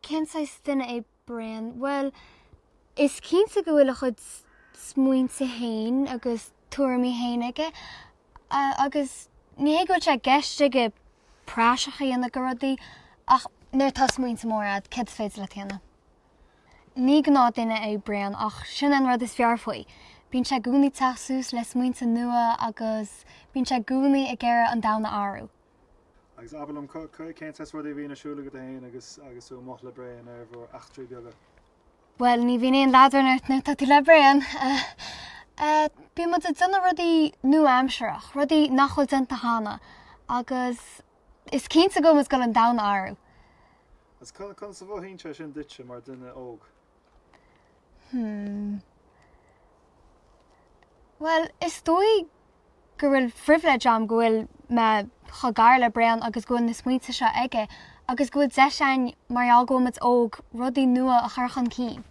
Kensáis duine é Braon? Well, is cínta go bhfuil a chud smuointe féin agus tuairimí féin aige, agus ní go se geiste go práiseacha dhéanana go rudaí ach nuair tá smuointe mórad cad féidir le chéanna. Ní gná duine é Braon ach sin an rud is fear faoi. Bíonn sé gúnaí tasús le smuointe nua agus bíonn sé gúnaí ag gcéire an damhna áru. Agus abalamm céintas rud é bhí na siúla go daon agus ú mocht le Braon ar bhór 8 beaga. Well, ní bhíon éon láidir na tú le Braon. Bí mu a duna rudaí nua-aimsearach, rudaí nachfuil denta hána, agus is cínta go go an damhna áru. As chun sa bhthínte sin duite mar duine óg. Well, is dói go bhfuil fribhleid am go bhfuil me chagáir le Braon agus go na smuointe seo aige, agus go bhfuil de sein mar eall go mit óg rudaí nua a chuirchan cín.